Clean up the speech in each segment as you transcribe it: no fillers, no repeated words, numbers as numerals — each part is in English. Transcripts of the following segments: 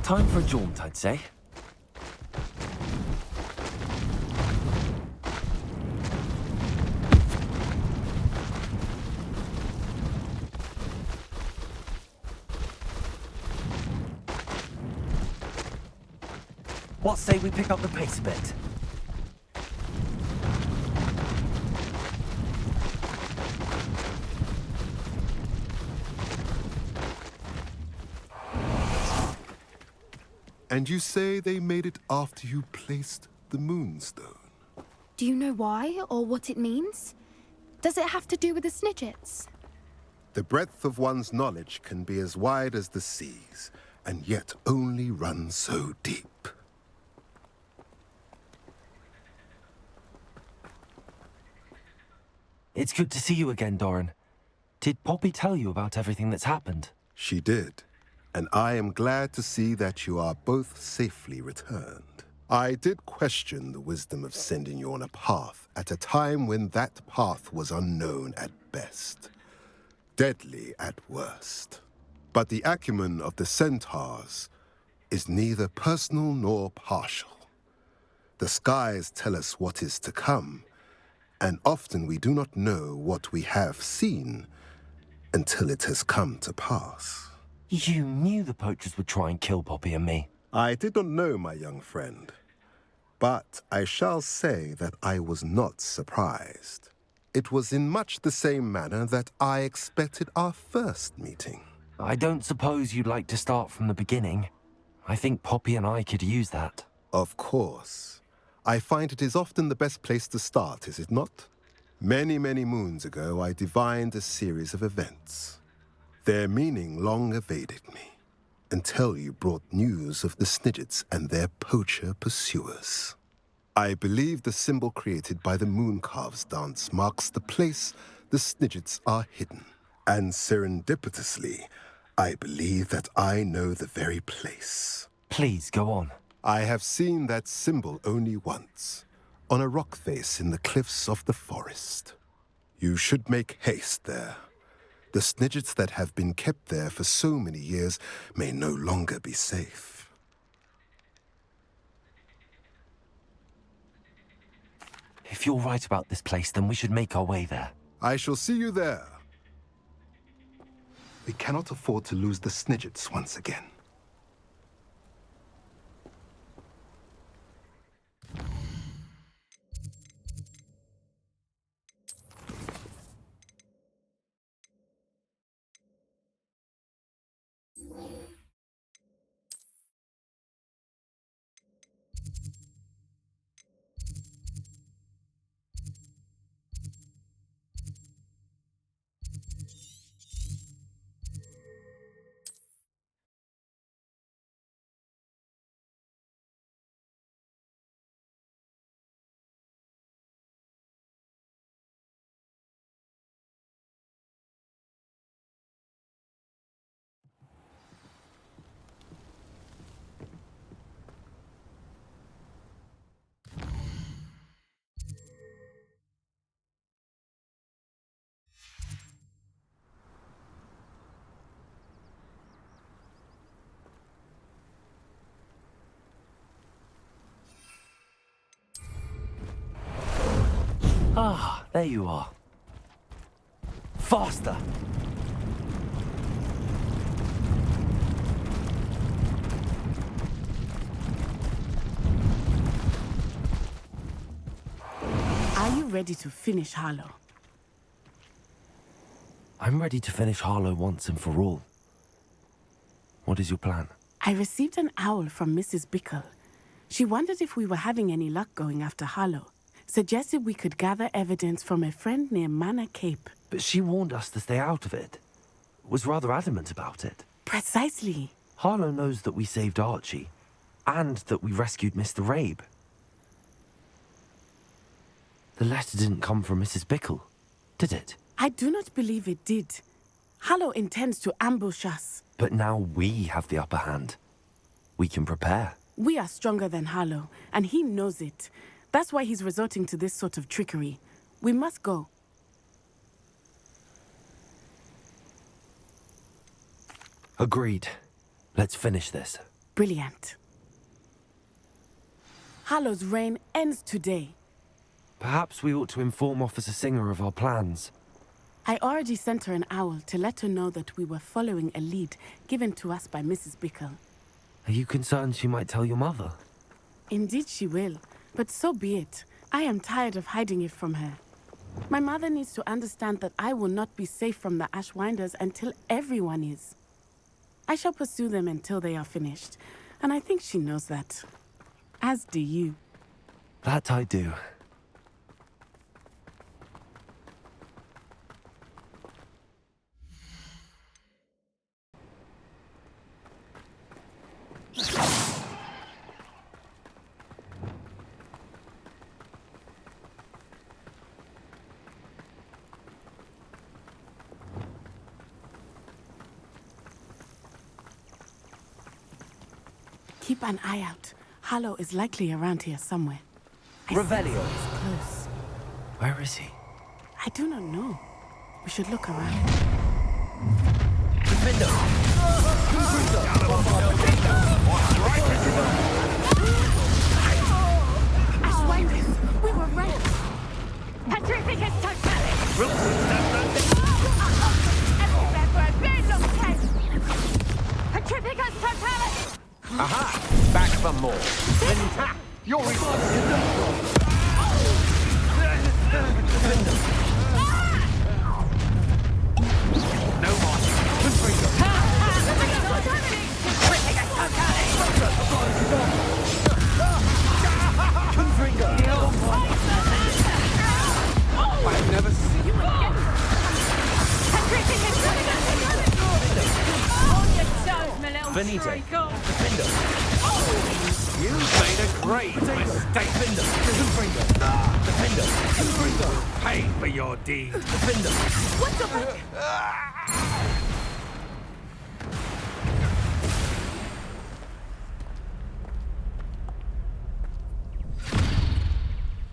Time for a jaunt, I'd say. What say we pick up the pace a bit? And you say they made it after you placed the moonstone? Do you know why or what it means? Does it have to do with the Snidgets? The breadth of one's knowledge can be as wide as the seas, and yet only run so deep. It's good to see you again, Doran. Did Poppy tell you about everything that's happened? She did, and I am glad to see that you are both safely returned. I did question the wisdom of sending you on a path at a time when that path was unknown at best, deadly at worst. But the acumen of the centaurs is neither personal nor partial. The skies tell us what is to come, and often we do not know what we have seen until it has come to pass. You knew the poachers would try and kill Poppy and me. I did not know, my young friend, but I shall say that I was not surprised. It was in much the same manner that I expected our first meeting. I don't suppose you'd like to start from the beginning. I think Poppy and I could use that. Of course. I find it is often the best place to start, is it not? Many, many moons ago, I divined a series of events. Their meaning long evaded me, until you brought news of the Snidgets and their poacher pursuers. I believe the symbol created by the Mooncalves dance marks the place the Snidgets are hidden. And serendipitously, I believe that I know the very place. Please, go on. I have seen that symbol only once, on a rock face in the cliffs of the forest. You should make haste there. The Snidgets that have been kept there for so many years may no longer be safe. If you're right about this place, then we should make our way there. I shall see you there. We cannot afford to lose the Snidgets once again. Ah, there you are. Faster! Are you ready to finish Harlow? I'm ready to finish Harlow once and for all. What is your plan? I received an owl from Mrs. Bickle. She wondered if we were having any luck going after Harlow. Suggested we could gather evidence from a friend near Manor Cape. But she warned us to stay out of it. Was rather adamant about it. Precisely. Harlow knows that we saved Archie, and that we rescued Mr. Rabe. The letter didn't come from Mrs. Bickle, did it? I do not believe it did. Harlow intends to ambush us. But now we have the upper hand. We can prepare. We are stronger than Harlow, and he knows it. That's why he's resorting to this sort of trickery. We must go. Agreed. Let's finish this. Brilliant. Hallow's reign ends today. Perhaps we ought to inform Officer Singer of our plans. I already sent her an owl to let her know that we were following a lead given to us by Mrs. Bickle. Are you concerned she might tell your mother? Indeed she will, but so be it. I am tired of hiding it from her. My mother needs to understand that I will not be safe from the Ashwinders until everyone is. I shall pursue them until they are finished, and I think she knows that. As do you. That I do. Keep an eye out. Hallow is likely around here somewhere. Revelio. He's close. Where is he? I do not know. We should look around. Ashwinders, we were right. Petrificus totalis! Everywhere for a very long time! Petrificus totalis! Aha! Back for more. You're No more. I've never seen you. Benito. You made a great mistake. Defender. Pay for your deed. Defender. What's up?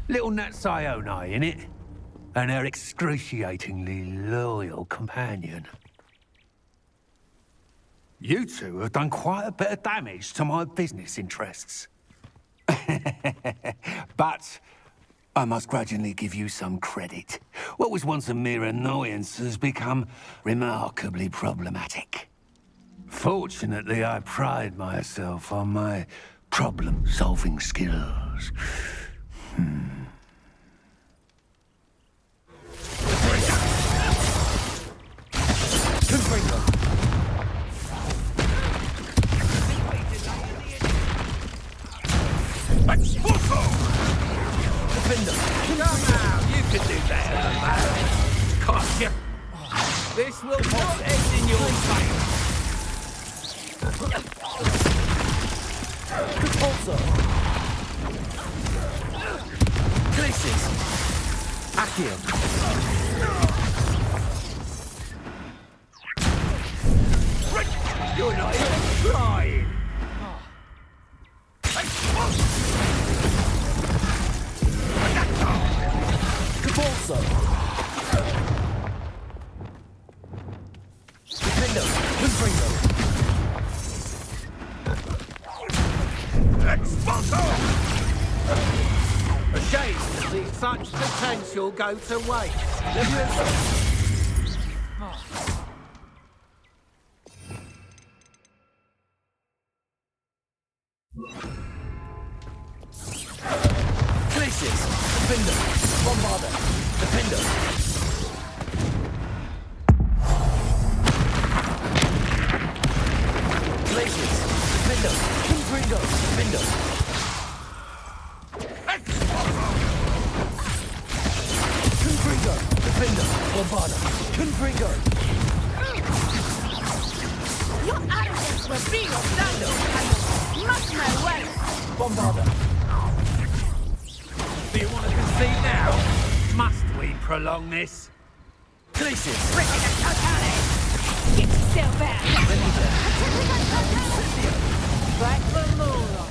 Little Nat Sioni, innit? And her excruciatingly loyal companion. You two have done quite a bit of damage to my business interests. But I must grudgingly give you some credit. What was once a mere annoyance has become remarkably problematic. Fortunately, I pride myself on my problem-solving skills. Defender. Come out! You can do better than that. Gotcha. This will not end in your fate. Compulsor. Glaciers. Accio. You're not even trying. Compulsor. Defender. Confringo. Expulso! A shame to see such potential go to waste. Glaciers. Defender. Bombarder. Defender. Glaciers. Defender. Confringo. Defender. Confringo. Defender. Bombarder. Confringo. Your arrogance will be your standard, and you must know well. Bombarder. Do you want to concede now? Must we prolong this? Glaciers. Petrificus totalis! Get yourself back! Benito. Back for more.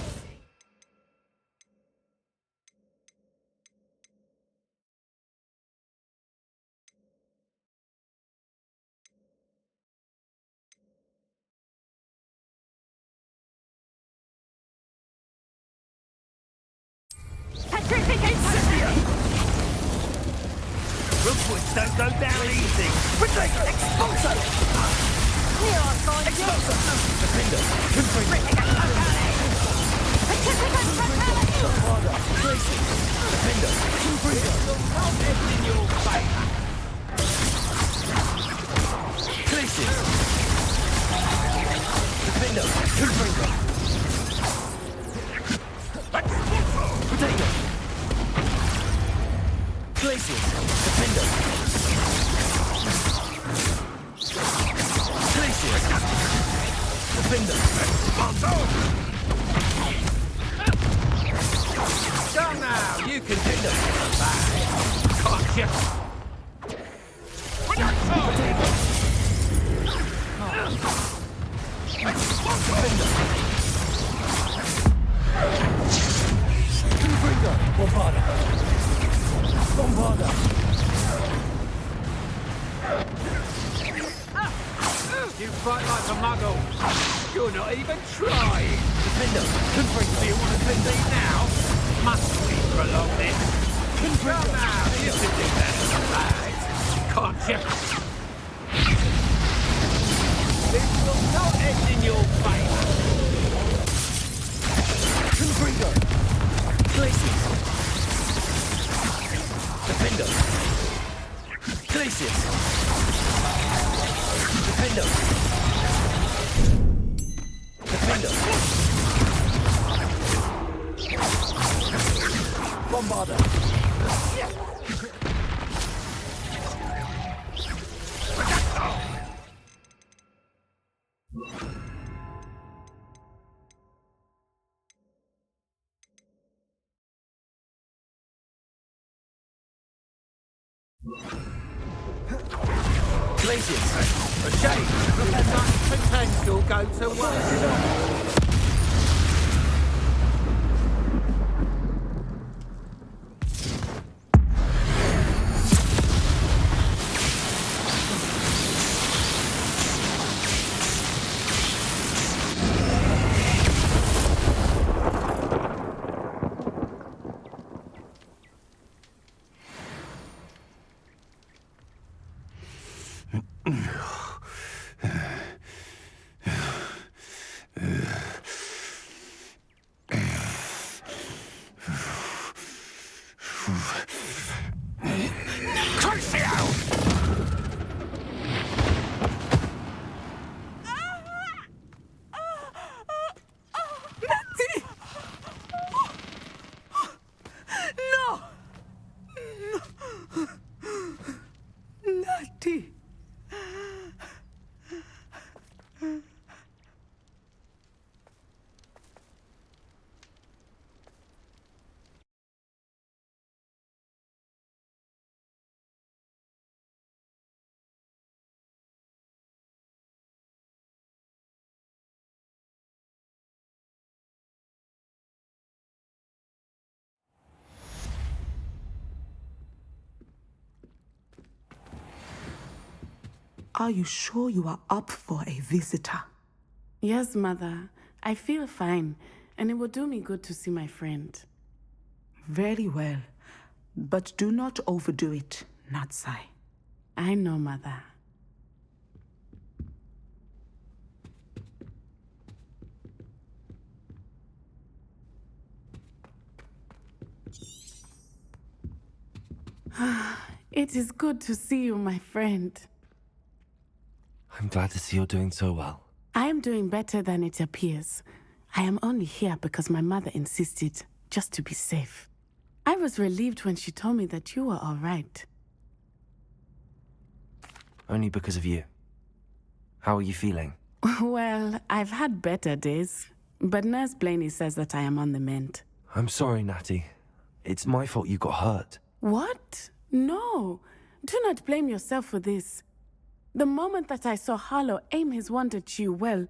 don't go down easy. Retreat! Expulso! Here I find you. Defender! Confringo! Defender! Confringo! Not in your favour. Places! Defender! Confringo! Potato! Places! Defender! Places! Defender! Come now, you can do this. Gotcha! Potato! Defender! Confringo! Bombarda! Bombarda! You fight like a muggle. You're not even trying. Defender, Confringo. Do you want to defend me now? Must we prolong this? Confringo. Come now, you can do that, right? Can't you? This will not end in your favour. Confringo. Places. Defender. Places. Defender. Defender. Bombarda. Places. A shame. That much potential go to waste. Are you sure you are up for a visitor? Yes, Mother. I feel fine, and it will do me good to see my friend. Very well. But do not overdo it, Natsai. I know, Mother. It is good to see you, my friend. I'm glad to see you're doing so well. I am doing better than it appears. I am only here because my mother insisted, just to be safe. I was relieved when she told me that you were all right. Only because of you. How are you feeling? Well, I've had better days, but Nurse Blaney says that I am on the mend. I'm sorry, Natty. It's my fault you got hurt. What? No. Do not blame yourself for this. The moment that I saw Harlow aim his wand at you, well...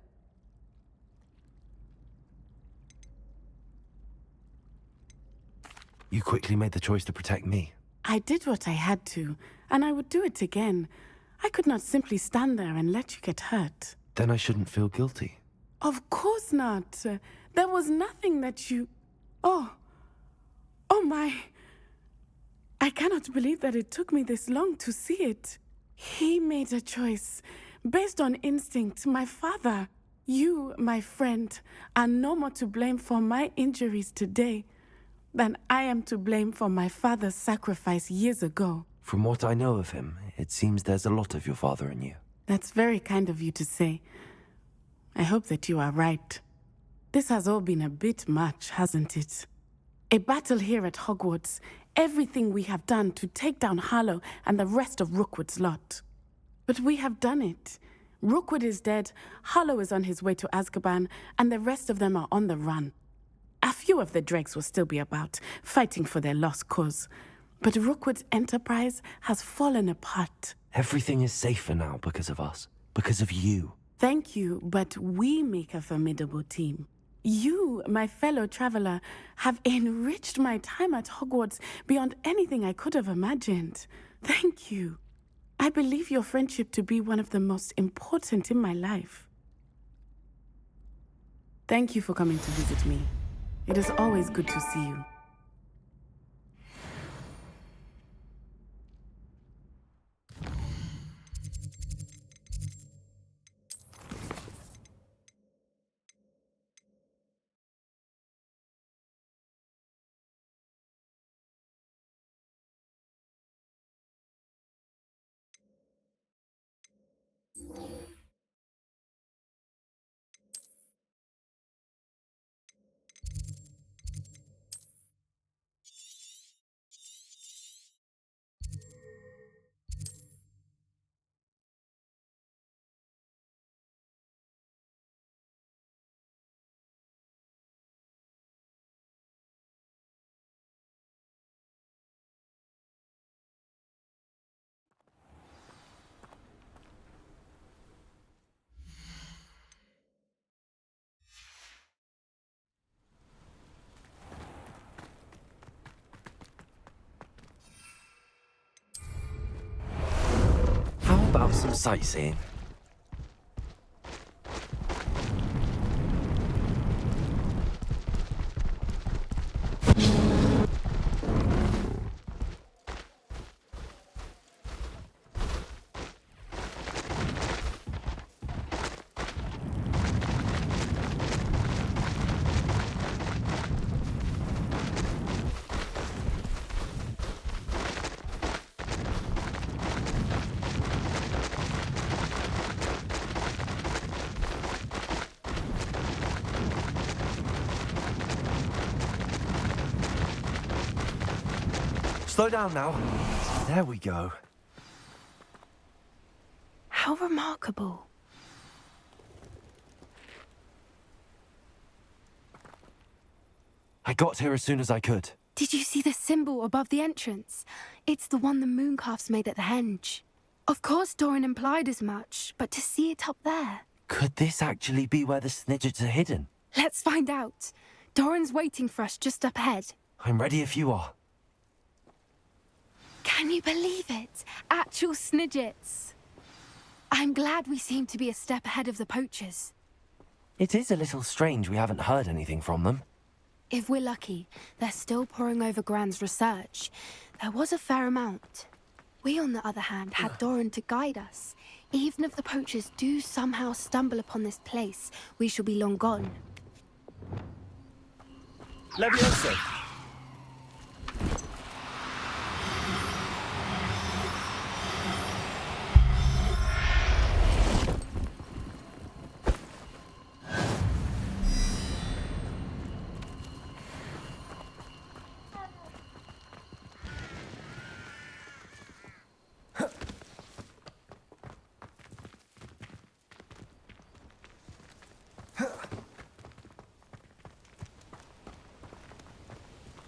You quickly made the choice to protect me. I did what I had to, and I would do it again. I could not simply stand there and let you get hurt. Then I shouldn't feel guilty. Of course not. There was nothing that you... Oh my... I cannot believe that it took me this long to see it. He made a choice based on instinct. My father, you, my friend, are no more to blame for my injuries today than I am to blame for my father's sacrifice years ago. From what I know of him, it seems there's a lot of your father in you. That's very kind of you to say. I hope that you are right. This has all been a bit much, hasn't it? A battle here at Hogwarts, everything we have done to take down Harlow and the rest of Rookwood's lot. But we have done it. Rookwood is dead, Harlow is on his way to Azkaban, and the rest of them are on the run. A few of the dregs will still be about, fighting for their lost cause. But Rookwood's enterprise has fallen apart. Everything is safer now because of us. Because of you. Thank you, but we make a formidable team. You, my fellow traveler, have enriched my time at Hogwarts beyond anything I could have imagined. Thank you. I believe your friendship to be one of the most important in my life. Thank you for coming to visit me. It is always good to see you. How about some sightseeing? Slow down now. There we go. How remarkable. I got here as soon as I could. Did you see the symbol above the entrance? It's the one the mooncalfs made at the henge. Of course Doran implied as much, but to see it up there... Could this actually be where the Snidgets are hidden? Let's find out. Doran's waiting for us just up ahead. I'm ready if you are. Can you believe it? Actual Snidgets. I'm glad we seem to be a step ahead of the poachers. It is a little strange we haven't heard anything from them. If we're lucky, they're still poring over Gran's research. There was a fair amount. We, on the other hand, had Doran to guide us. Even if the poachers do somehow stumble upon this place, we shall be long gone. Leviosa!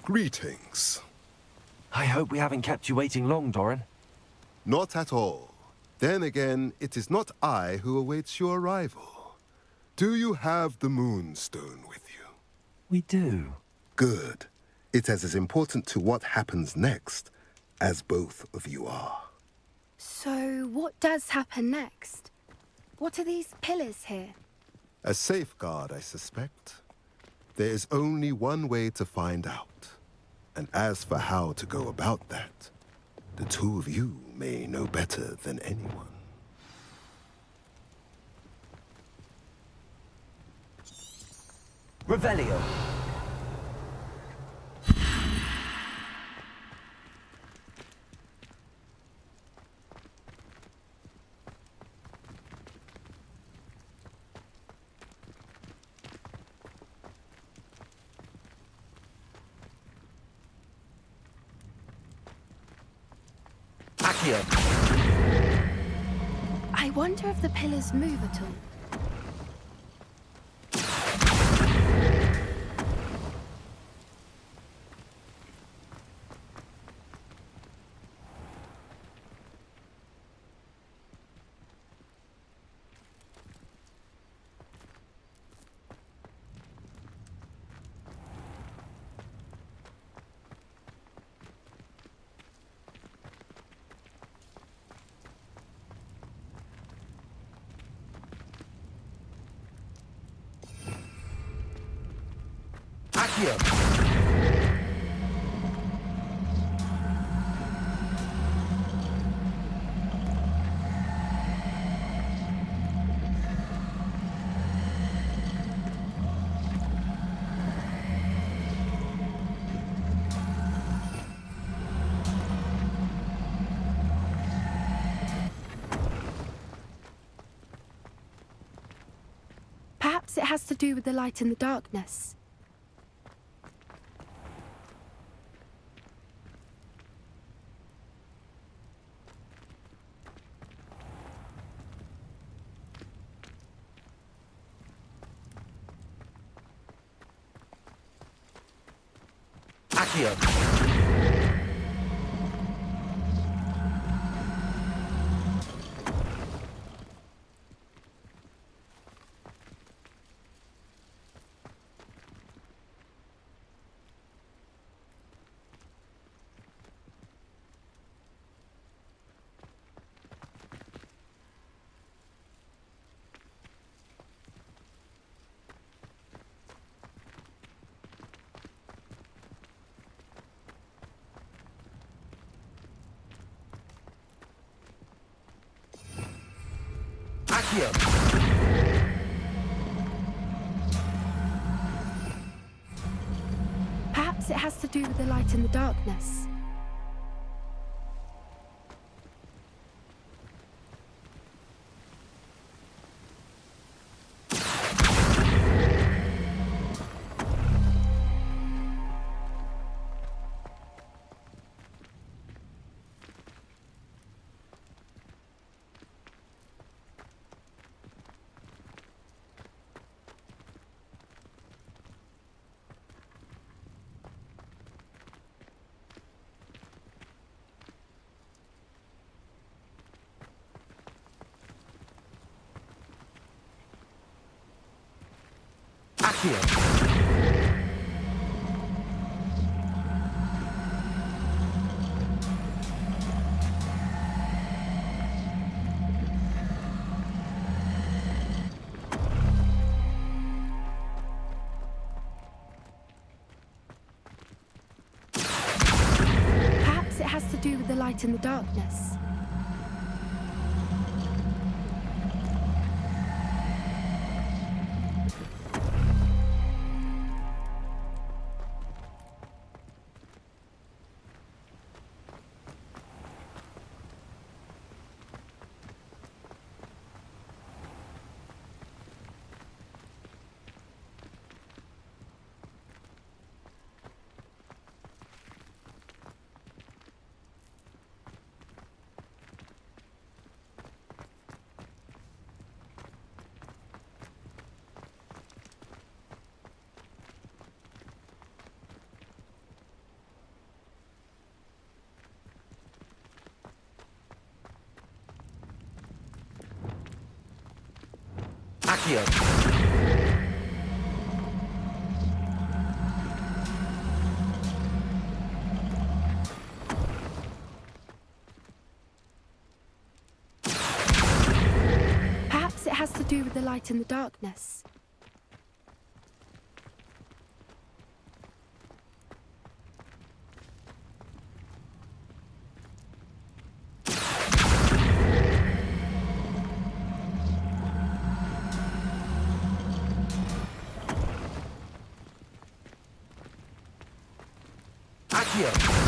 Greetings. I hope we haven't kept you waiting long, Doran. Not at all. Then again, it is not I who awaits your arrival. Do you have the Moonstone with you? We do. Good. It is as important to what happens next as both of you are. So, what does happen next? What are these pillars here? A safeguard, I suspect. There is only one way to find out. And as for how to go about that, the two of you may know better than anyone. Revelio. Accio. I wonder if the pillars move at all. Accio. Perhaps it has to do with the light and the darkness. Accio. Accio. Perhaps it has to do with the light and the darkness. Accio. Perhaps it has to do with the light and the darkness. Accio. Perhaps it has to do with the light and the darkness. Accio.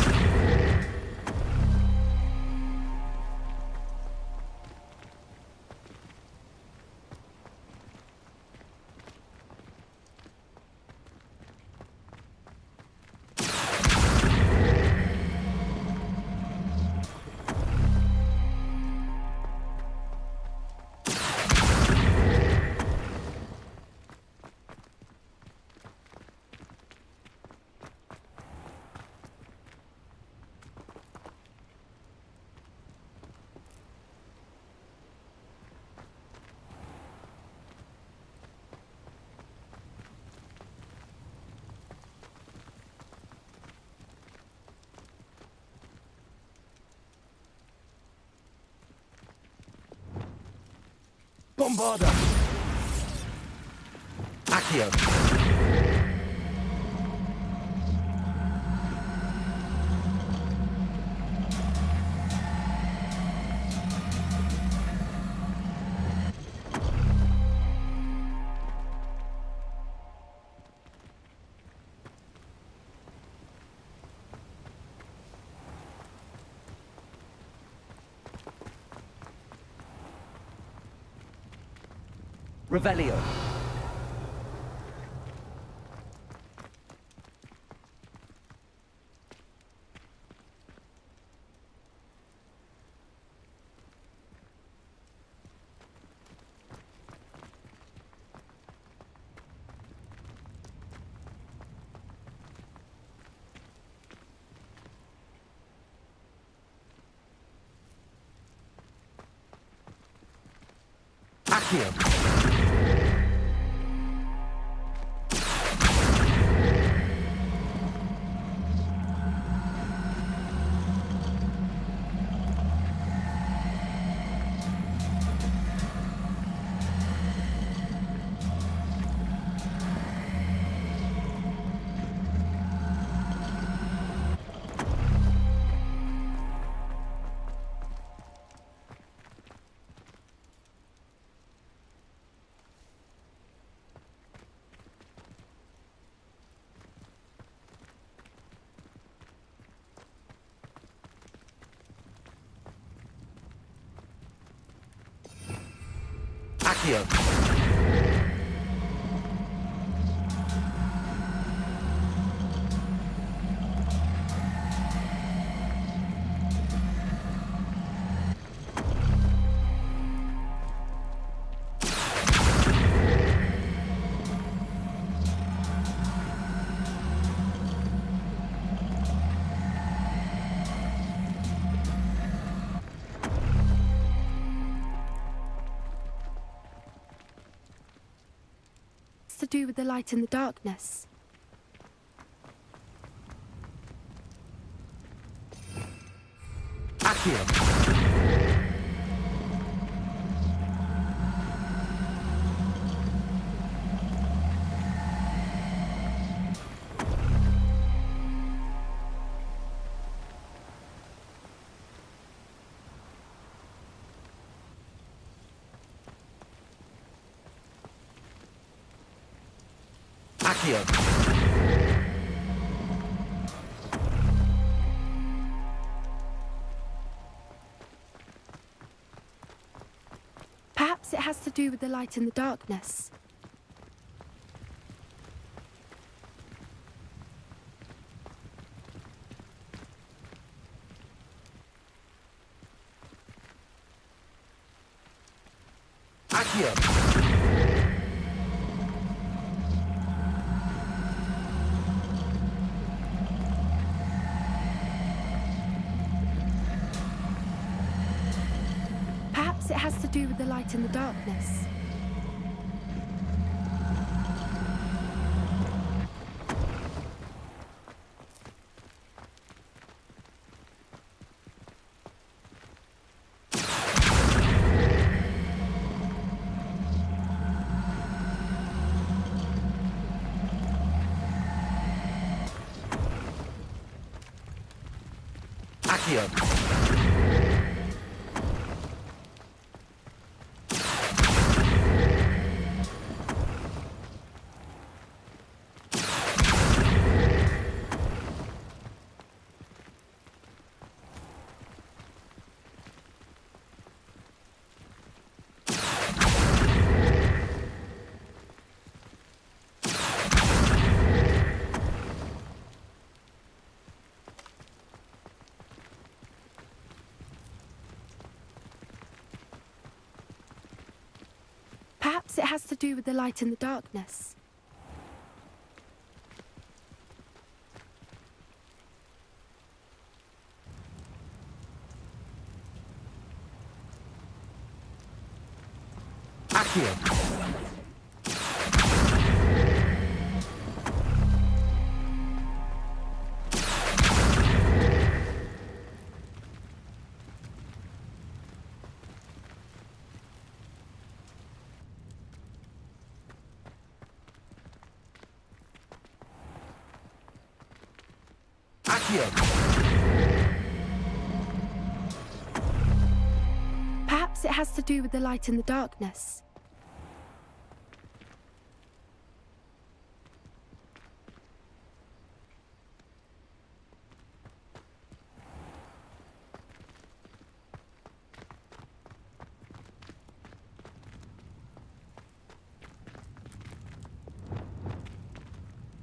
Bombarda. Accio. Revelio. Accio. Accio. To do with the light and the darkness. Accio. Accio. Perhaps it has to do with the light and the darkness. Accio. Perhaps it has to do with the light and the darkness. Accio. Perhaps it has to do with the light and the darkness. Accio. Perhaps it has to do with the light and the darkness.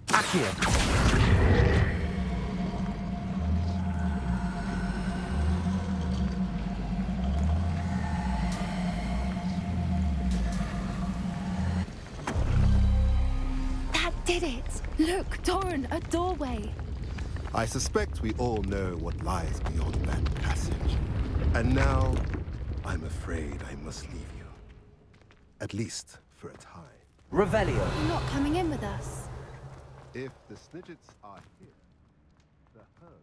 Accio. Did it! Look, Doran, a doorway. I suspect we all know what lies beyond that passage. And now, I'm afraid I must leave you. At least for a time. Revelio. You're not coming in with us. If the Snidgets are here, the herb...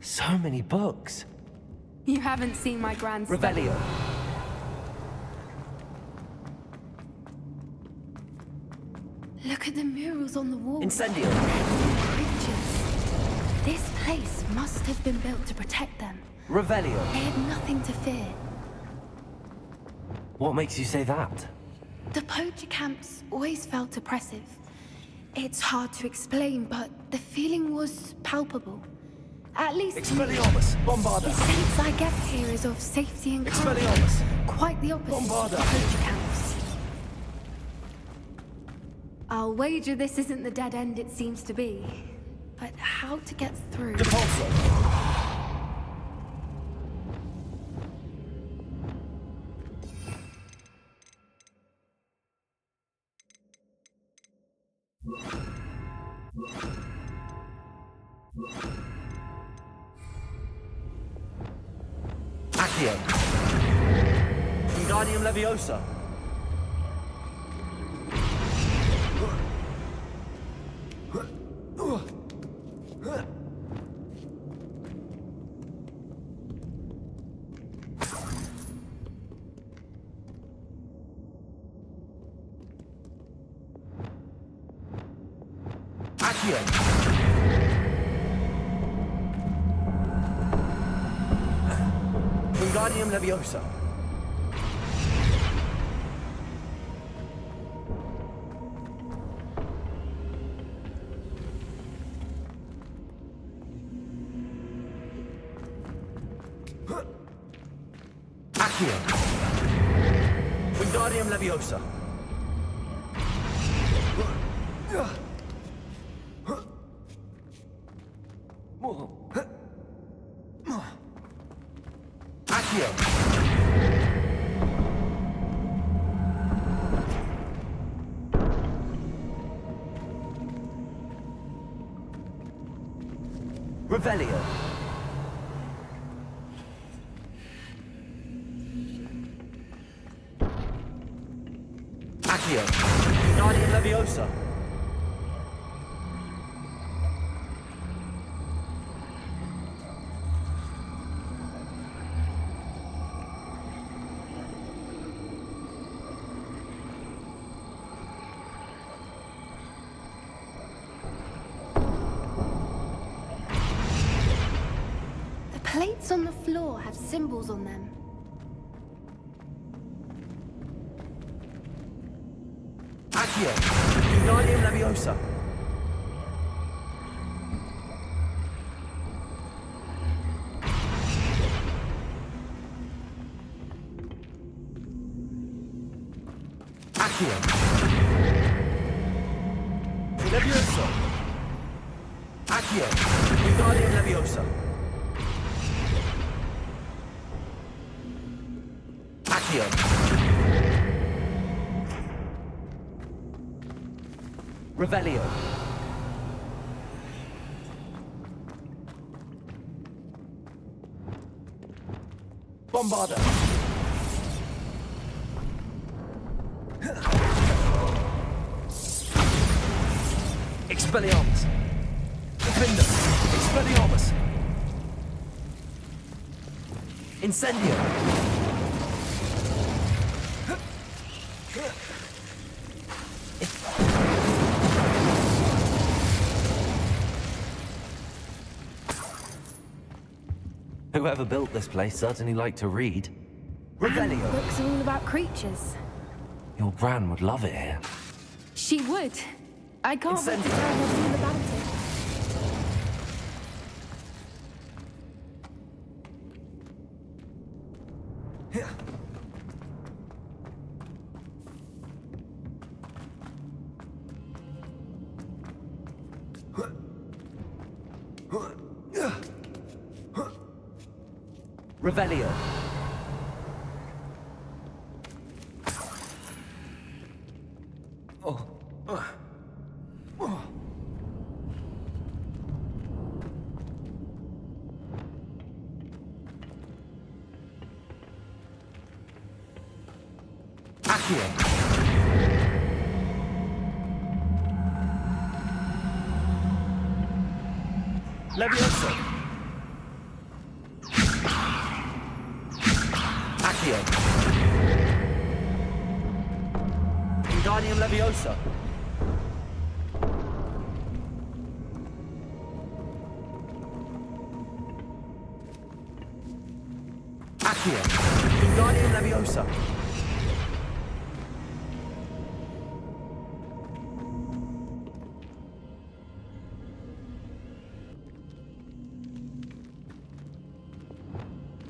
So many books. You haven't seen my grand Revelio. Look at the murals on the wall. Incendio. Creatures. This place must have been built to protect them. Revelio. They had nothing to fear. What makes you say that? The poacher camps always felt oppressive. It's hard to explain, but the feeling was palpable. At least Expelliarmus. the Bombarda. sense I get here is of safety and calm. Expelliarmus. Quite the opposite Bombarda. of the poacher camps. I'll wager this isn't the dead end it seems to be. But how to get through? Depulso. Accio. Wingardium Leviosa. Accio. Wingardium Leviosa. Accio. Wingardium Leviosa. Accio. Revelio. Accio. Wingardium Leviosa. plates on the floor have symbols on them. Accio! Wingardium Leviosa! Accio! Leviosa! Accio! Wingardium Leviosa! Accio! Revelio. Bombarda. Expelliarmus. Defender. Expelliarmus. Incendio. Whoever built this place certainly liked to read. Revelio. Books are all about creatures. Your gran would love it here. She would. I can't wait to Incendio. tell her all about it. Revelio. Accio. Levioso. Accio. Wingardium Leviosa. Accio. Wingardium Leviosa.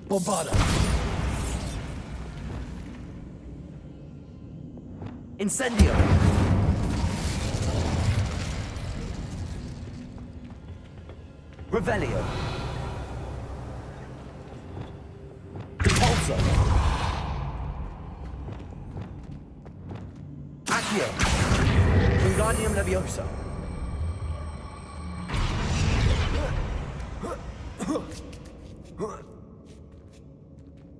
Bombarda. Incendio. Revelio. Repulsor. Accio. Wingardium Leviosa.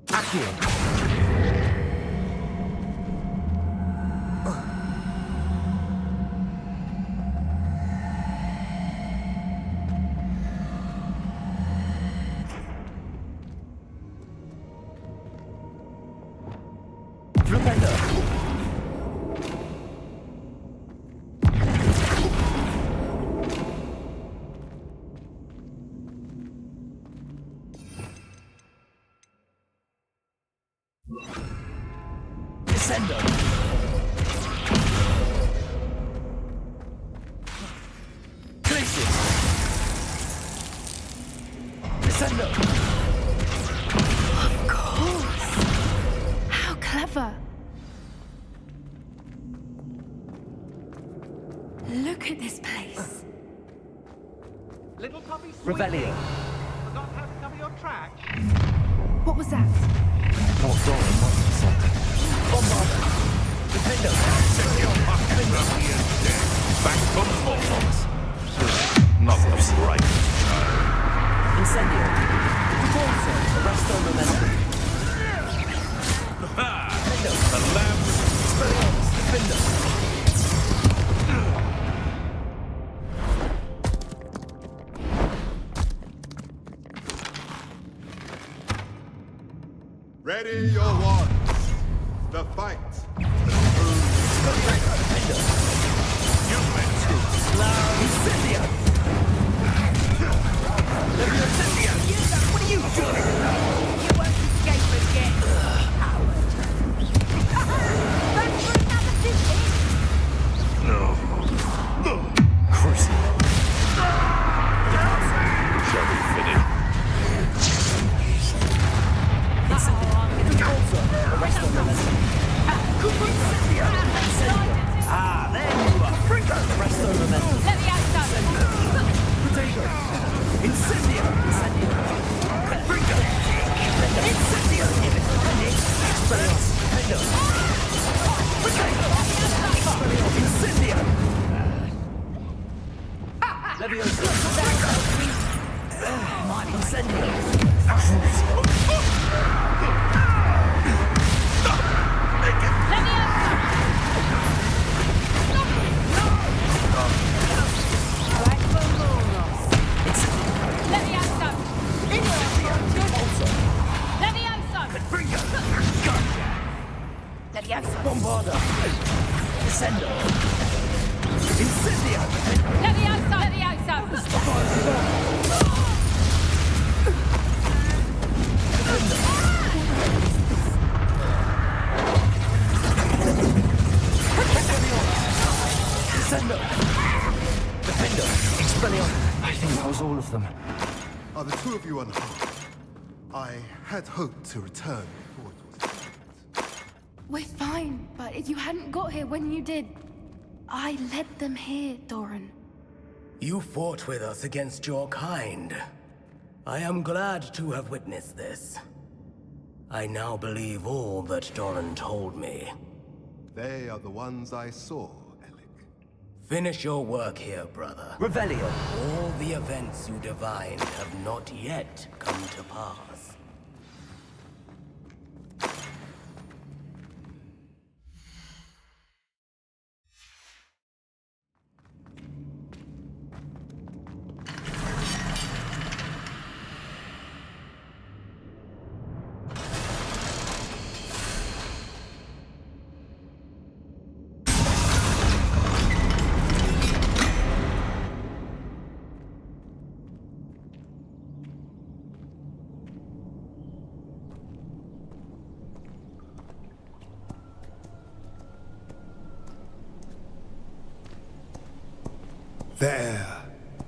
Accio. Flupender. Descendo. Crisis. Descendo. Of course. How clever. Look at this place. Little puppy Revelio. Forgot how to cover your tracks. What was that? Not sorry, not something. Bombarda. Defender. Back from Hogwarts. Not the right. Incendio. Repulsor. Arresto Momentum. The lamb. Defender. Ready your wands. The fight. Incendio. What are you? You won't escape again, coward. Back for another visit? Crucible. Shall we finish? Ah, there you are. Bring out the rest of the momentum. Let me out, son. Potato. Incendio. Bring out. Incendio. Expelliarmus. Potato. Incendio. Leviosa. Incendio. Bombarda. Descendo. Incendio. Descendo. Defendo. Expelliarmus. I think that was all of them. Are the two of you unharmed? I had hoped to return before it was too late. We're fine, but if you hadn't got here when you did, I led them here, Doran. You fought with us against your kind. I am glad to have witnessed this. I now believe all that Doran told me. They are the ones I saw, Alec. Finish your work here, brother. Revelio. All the events you divined have not yet come to pass.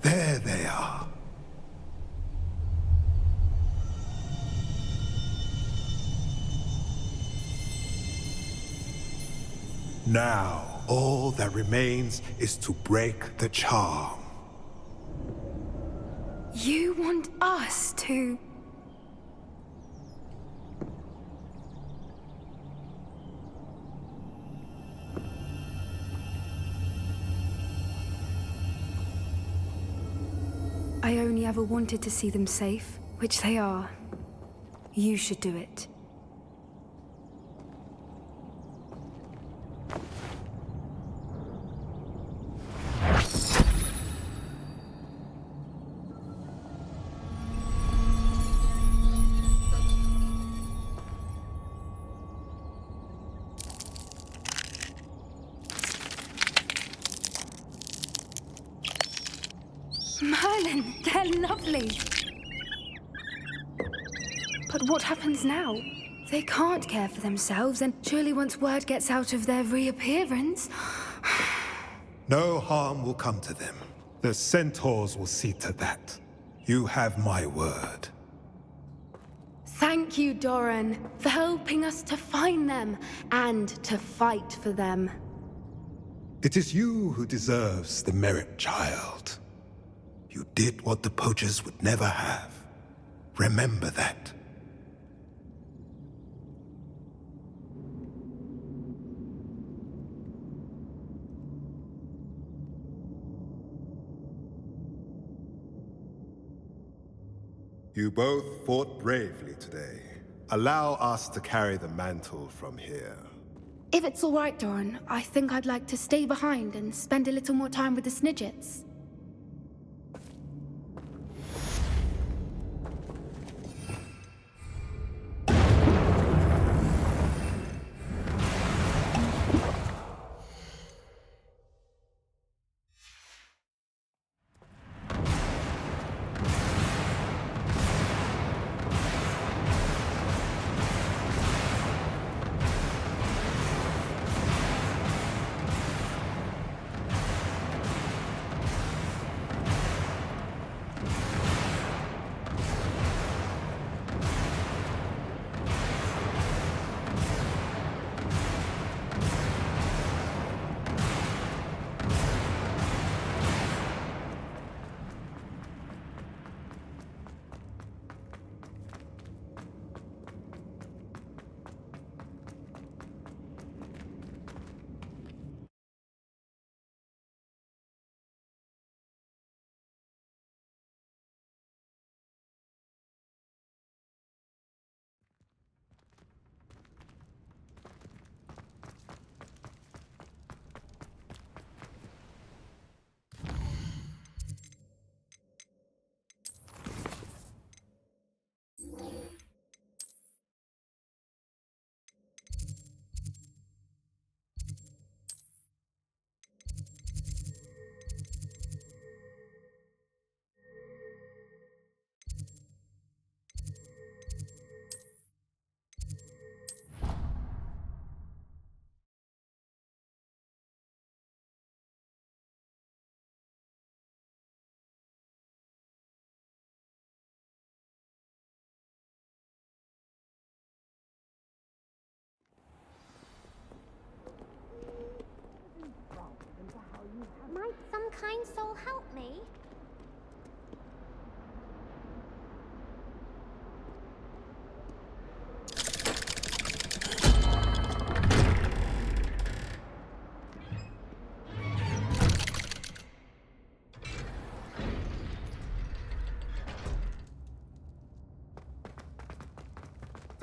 There they are. Now, all that remains is to break the charm. You want us to... I only ever wanted to see them safe, which they are. You should do it. Merlin, they're lovely. But what happens now? They can't care for themselves, and surely once word gets out of their reappearance... No harm will come to them. The centaurs will see to that. You have my word. Thank you, Doran, for helping us to find them and to fight for them. It is you who deserves the merit, child. You did what the poachers would never have. Remember that. You both fought bravely today. Allow us to carry the mantle from here. If it's all right, Doran, I think I'd like to stay behind and spend a little more time with the Snidgets.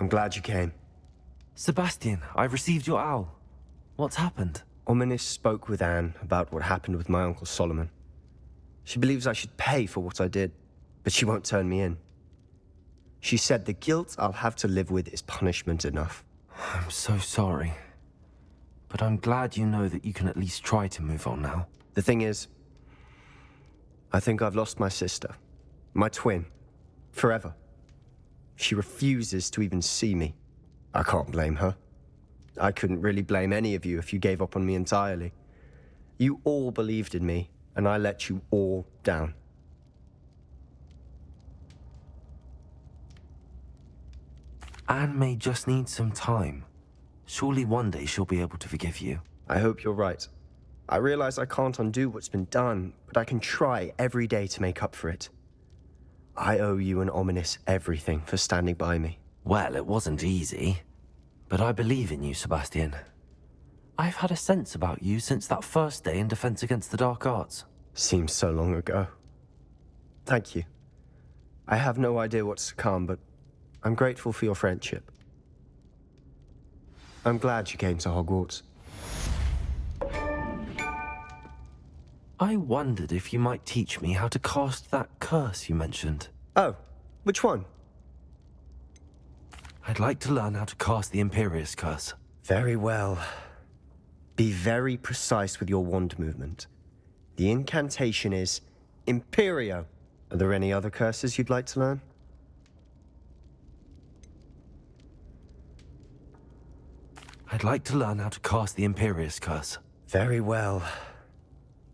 I'm glad you came. Sebastian, I've received your owl. What's happened? Ominis spoke with Anne about what happened with my Uncle Solomon. She believes I should pay for what I did, but she won't turn me in. She said the guilt I'll have to live with is punishment enough. I'm so sorry. But I'm glad you know that you can at least try to move on now. The thing is, I think I've lost my sister, my twin, forever. She refuses to even see me. I can't blame her. I couldn't really blame any of you if you gave up on me entirely. You all believed in me, and I let you all down. Anne may just need some time. Surely one day she'll be able to forgive you. I hope you're right. I realize I can't undo what's been done, but I can try every day to make up for it. I owe you and Ominis everything for standing by me. Well, it wasn't easy. But I believe in you, Sebastian. I've had a sense about you since that first day in Defense Against the Dark Arts. Seems so long ago. Thank you. I have no idea what's to come, but I'm grateful for your friendship. I'm glad you came to Hogwarts. I wondered if you might teach me how to cast that curse you mentioned. Oh, which one? I'd like to learn how to cast the Imperious Curse. Very well. Be very precise with your wand movement. The incantation is Imperio. Are there any other curses you'd like to learn? I'd like to learn how to cast the Imperious Curse. Very well.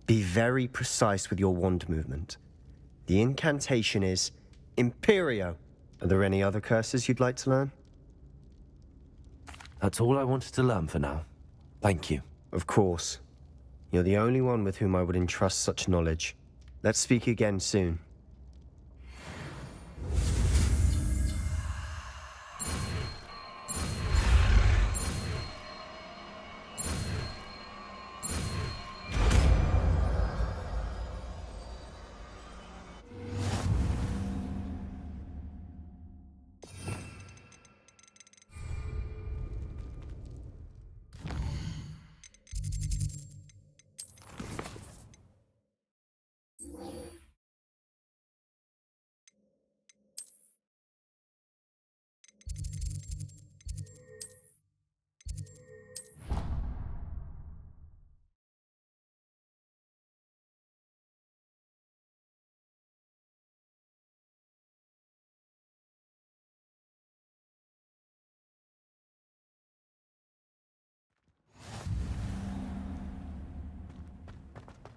Be very precise with your wand movement. The incantation is Imperio. Are there any other curses you'd like to learn? That's all I wanted to learn for now. Thank you. Of course. You're the only one with whom I would entrust such knowledge. Let's speak again soon.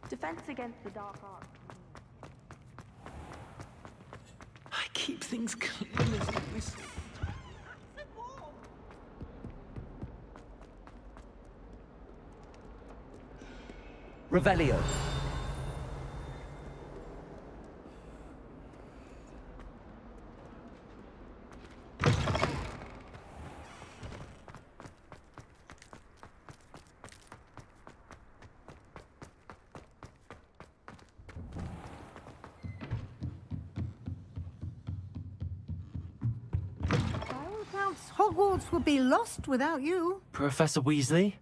Defense Against the Dark Arts. I keep things clean as a whistle. Revelio. Hogwarts would be lost without you. Professor Weasley?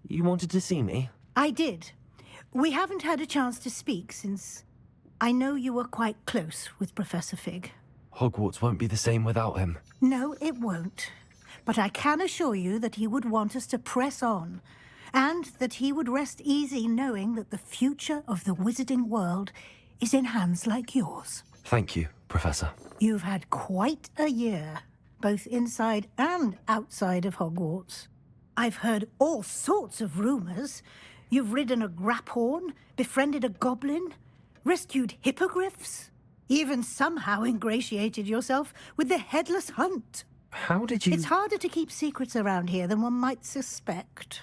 You wanted to see me? I did. We haven't had a chance to speak since I know you were quite close with Professor Fig. Hogwarts won't be the same without him. No, it won't. But I can assure you that he would want us to press on, and that he would rest easy knowing that the future of the wizarding world is in hands like yours. Thank you, Professor. You've had quite a year, both inside and outside of Hogwarts. I've heard all sorts of rumors. You've ridden a graphorn, befriended a goblin, rescued hippogriffs, even somehow ingratiated yourself with the Headless Hunt. How did you... It's harder to keep secrets around here than one might suspect.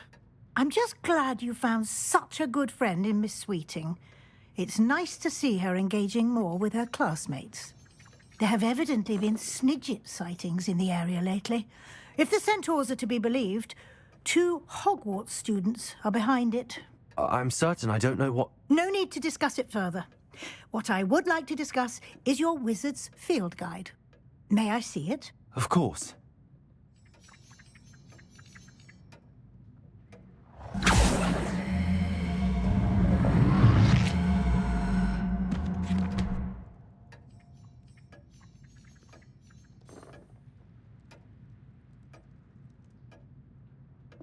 I'm just glad you found such a good friend in Miss Sweeting. It's nice to see her engaging more with her classmates. There have evidently been Snidget sightings in the area lately. If the centaurs are to be believed, 2 Hogwarts students are behind it. I'm certain I don't know what... No need to discuss it further. What I would like to discuss is your wizard's field guide. May I see it? Of course.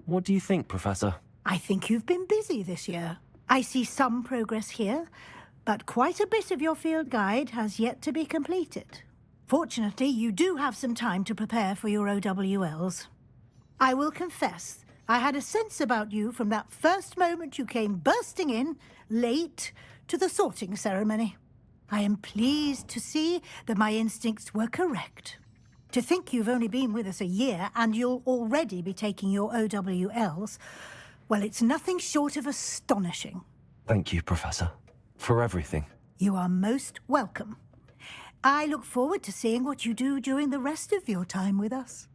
What do you think, Professor? I think you've been busy this year. I see some progress here, but quite a bit of your field guide has yet to be completed. Fortunately, you do have some time to prepare for your OWLs. I will confess, I had a sense about you from that first moment you came bursting in, late, to the sorting ceremony. I am pleased to see that my instincts were correct. To think you've only been with us a year and you'll already be taking your OWLs, well, it's nothing short of astonishing. Thank you, Professor, for everything. You are most welcome. I look forward to seeing what you do during the rest of your time with us.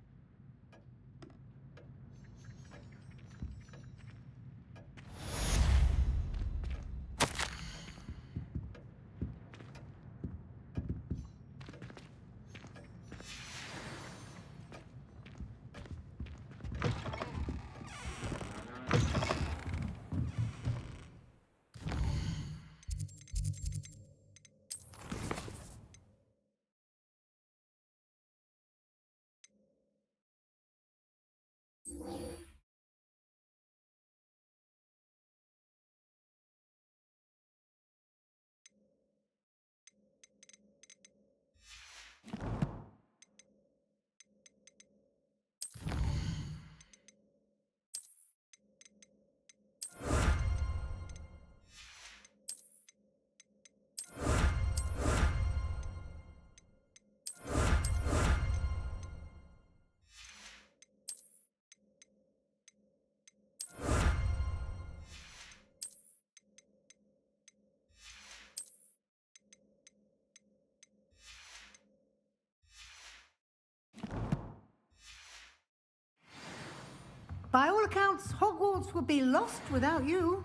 By all accounts, Hogwarts would be lost without you.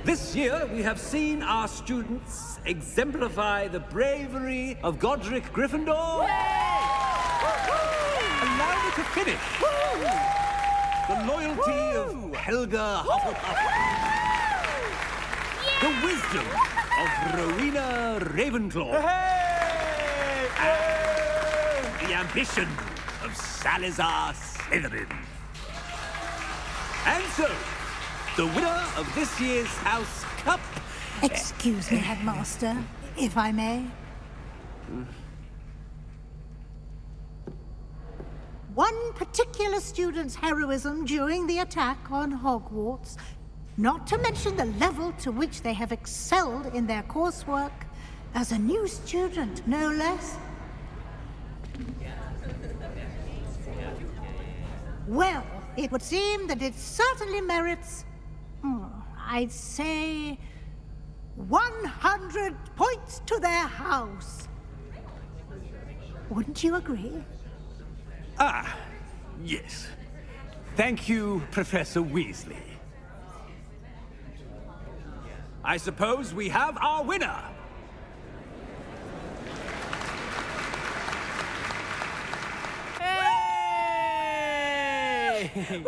This year, we have seen our students exemplify the bravery of Godric Gryffindor. Allow me to finish. The loyalty of Helga Hufflepuff. The wisdom of Rowena Ravenclaw. And the ambition of Salazar Slytherin. And so, the winner of this year's House Cup... Excuse me, Headmaster, if I may. One particular student's heroism during the attack on Hogwarts, not to mention the level to which they have excelled in their coursework, as a new student, no less. Well, it would seem that it certainly merits, I'd say, 100 points to their house. Wouldn't you agree? Ah, yes. Thank you, Professor Weasley. I suppose we have our winner. Hey!